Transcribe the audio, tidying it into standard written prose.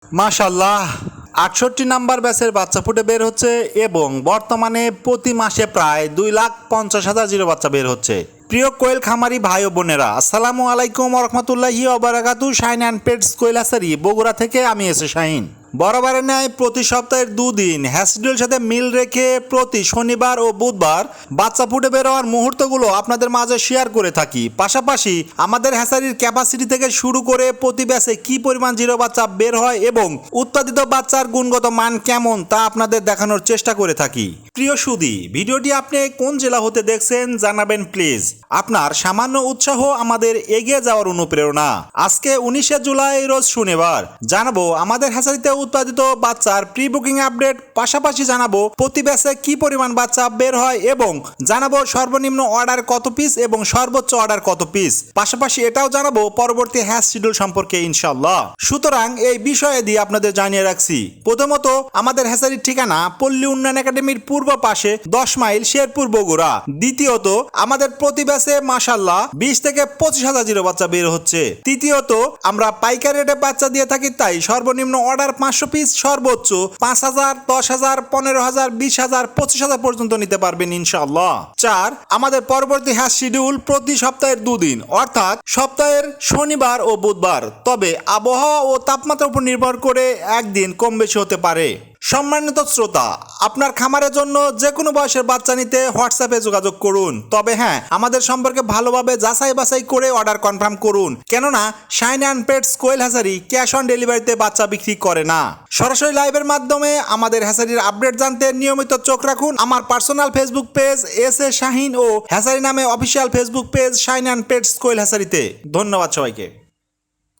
মাশাল্লাহ ৬৮ নাম্বার ব্যাচের বাচ্চা ফুটে বের হচ্ছে এবং বর্তমানে প্রতি মাসে প্রায় 2,50,000 জিরো বাচ্চা বের হচ্ছে। প্রিয় কোয়েল খামারি ভাই ও বোনেরা, আসসালামু আলাইকুম রহমতুল্লাহি ওবারাকাতু। Shahin and pets quail hatchery Bogura থেকে আমি এসে শাহিন। বরাবরের ন্যায় প্রতি সপ্তাহের 2 দিন হ্যাসিডুলের সাথে মিল রেখে প্রতি শনিবার ও বুধবার বাচ্চা ফুটে বের হওয়ার মুহূর্তগুলো আপনাদের মাঝে শেয়ার করে থাকি। পাশাপাশি আমাদের হ্যাচারির ক্যাপাসিটি থেকে শুরু করে প্রতি ব্যাচে কি পরিমাণ জিরো বাচ্চা বের হয় এবং উৎপাদিত বাচ্চার গুণগত মান কেমন তা আপনাদের দেখানোর চেষ্টা করে থাকি। প্রিয় সুধী, ভিডিওটি আপনি কোন জেলা হতে দেখছেন জানাবেন প্লিজ। আপনার সামান্য উৎসাহ আমাদের এগিয়ে যাওয়ার অনুপ্রেরণা। আজকে 19শে জুলাই রোজ শনিবার জানাবো আমাদের হ্যাচারিতে উৎপাদিত বাচ্চার প্রি বুকিং আপডেট। পাশাপাশি জানাবো প্রতি ব্যাচে কি পরিমাণ বাচ্চা বের হয় এবং জানাবো সর্বনিম্ন অর্ডার কত পিস এবং সর্বোচ্চ অর্ডার কত পিস। পাশাপাশি এটাও জানাবো পরবর্তী হ্যাচ শিডিউল সম্পর্কে ইনশাল্লাহ। সুতরাং এই বিষয়ে দিয়ে আপনাদের জানিয়ে রাখছি। প্রথমত আমাদের হ্যাচারির ঠিকানা পল্লী উন্নয়ন একাডেমির পূর্ব পাশে 10 মাইল শেরপুর বগুড়া। দ্বিতীয়ত আমাদের প্রতি ব্যাচে মাশাল্লাহ 20 থেকে 25,000 জিরো বাচ্চা বের হচ্ছে। তৃতীয়ত আমরা পাইকারি রেটে বাচ্চা দিয়ে থাকি, তাই সর্বনিম্ন অর্ডার 500 পিস, সর্বোচ্চ 5,000, 10,000, 15,000, 20,000, 25,000 পর্যন্ত নিতে পারবেন ইনশাআল্লাহ। 4 আমাদের পরবর্তী হ্যাচ শিডিউল প্রতি সপ্তাহের 2 দিন, অর্থাৎ সপ্তাহের শনিবার ও বুধবার। তবে আবহাওয়া ও তাপমাত্রার উপর নির্ভর করে একদিন কম বেশি হতে পারে। সম্মানিত শ্রোতা, আপনার খামারের জন্য যে কোনো বয়সের বাচ্চা নিতে হোয়াটসঅ্যাপে যোগাযোগ করুন। তবে হ্যাঁ, আমাদের সম্পর্কে ভালোভাবে যাচাই বাছাই করে অর্ডার কনফার্ম করুন, কেননা Shahin and pets quail hatchery cash on ডেলিভারিতে বাচ্চা বিক্রি করে না। সরাসরি লাইভের মাধ্যমে আমাদের হ্যাচারির আপডেট জানতে নিয়মিত চোখ রাখুন আমার personal Facebook page S A Shahin ও হ্যাচারি নামে official Facebook page Shahin and pets quail হ্যাচারিতে। ধন্যবাদ সবাইকে।